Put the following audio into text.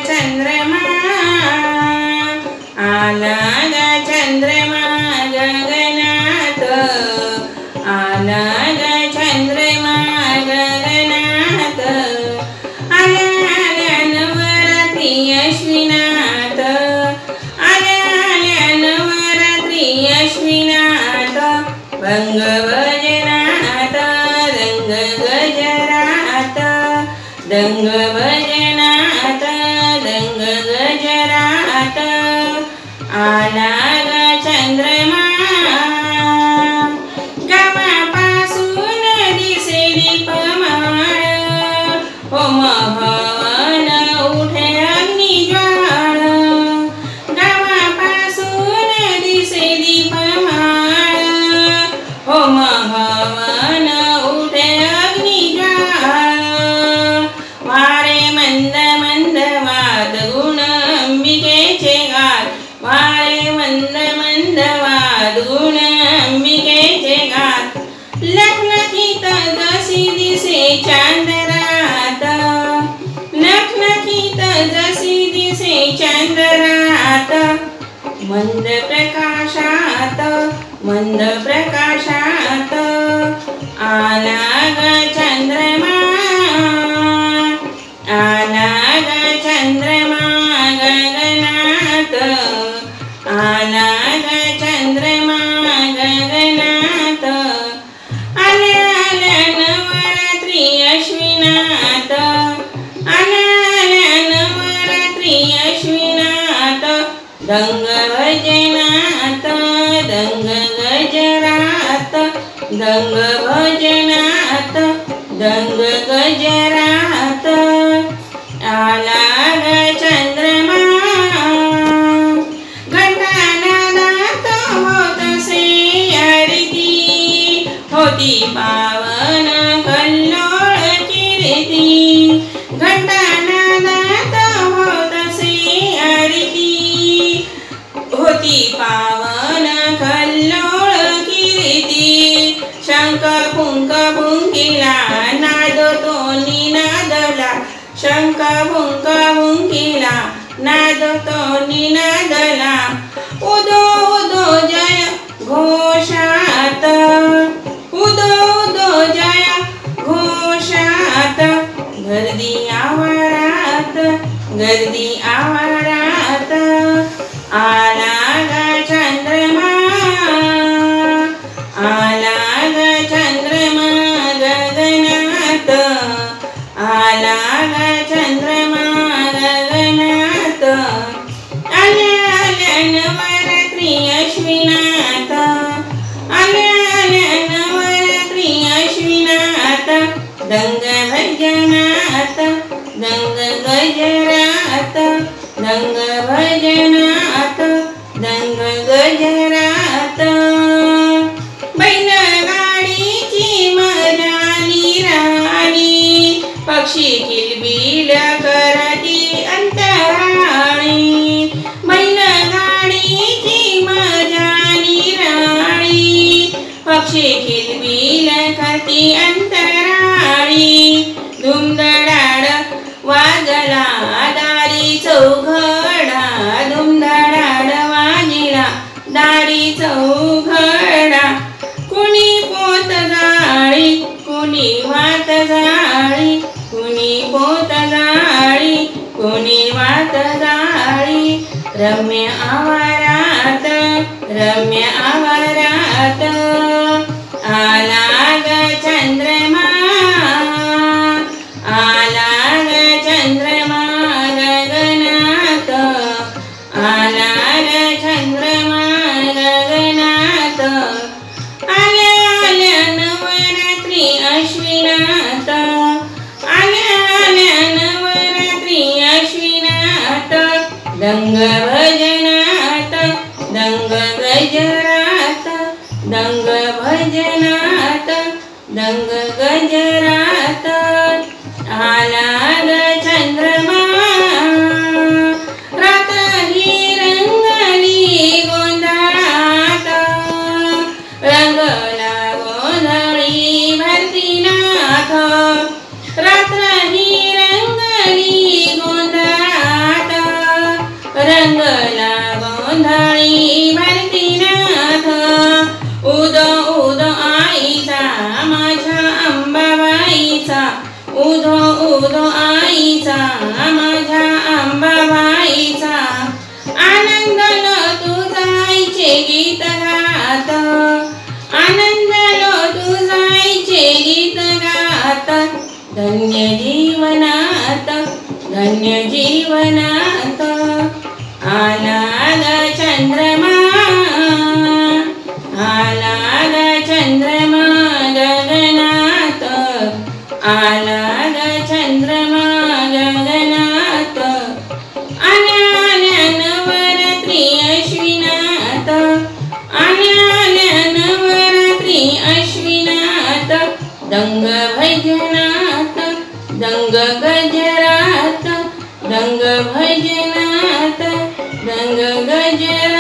चंद्रमा आला ग चंद्रमा गगनात आला ग चंद्रमा गगनात आल्या नवरात्री अश्विनात आल्या नवरात्री अश्विनात भंग भजनात रंग गजरात दंग भजनात दंग गजरात आला ग चंद्रमा गावापासून दिसे दीपमाळ हो महन उठे अग्निज्वाळ गावापासून दिसे दीपमाळ हो महन उठे अग्निज्वाळ वारे मंद मंद वाद गुण अंबिकेचे गात वारे मंद मंद वाद गुण अंबिकेचे गात लखलखीत जशी दिसे चांदरात लखलखीत जशी दिसे चांदरात मंद प्रकाशात मंद प्रकाशात आला ग चंद्रमा आला ग चंद्रमा गगनात आला ग चंद्रमा गगनात आल्या आल्या नवरात्री अश्विनात आल्या नवरात्री अश्विनात दंग भजनात दंग गजरात दंग भजनात दंग गजरात आला ग चंद्रमा घंटानादात होतसे आरती होती पावन कल्लोळ कीर्ती घंटानादात होतसे आरती होती पावन कल्लोळ कीर्ती शंख पुंक पुंकिला नाद तो निनादला शंख पुंक पुंकिला नाद तो निनादला उदो उदो जय घोषात उदो उदो जय घोषात गर्दी आवारात गर्दी आवारात आला ग चंद्रमा आला ग चंद्रमा गगनात आला ग चंद्रमा गगनात आल्या आल्या नवरात्री अश्विनात आल्या आल्या नवरात्री अश्विनात दंग भजनात दंग गजरात दंग भजनात दंग गजरात बैलगाडीची मजा निराळी पक्षी किलबिल करती अंतराळी बैलगाडीची मजा निराळी पक्षी किलबिल करती अंतराळी धुमधडाड वाजला दारी चौघडा धुमधडाड वाजिला दारी चौघडा कुणी पोत जाळी कुणी वात जाळी कुणी पोत जाळी कुणी वात जाळी रम्य आवारात रम्य आवारात आला ग चंद्रमा आला ग चंद्रमा गगनात आला ग चंद्रमा गगनात आल्या आल्या नवरात्री अश्विनात आल्या आल्या नवरात्री अश्विनात दंग भजनात दंग गजरात दंग भजनात दंग गजरात आला ग चंद्रमा रात ही रंगली गोंधळात रंगला गोंधळी भरतीनाथ उधो उधो आईचा माझ्या अंबाबाईचा आनंदलो तू जायचे गीत गात आनंदलो तू जायचे गीत गात धन्य जीवनात आला ग चंद्रमा आला ग चंद्रमा गगनात आला ग चंद्रमा गगनात आल्या नवरात्री अश्विनात आल्या नवरात्री अश्विनात दंग भजनात दंग गजरात दंग भजनात दंग गजरात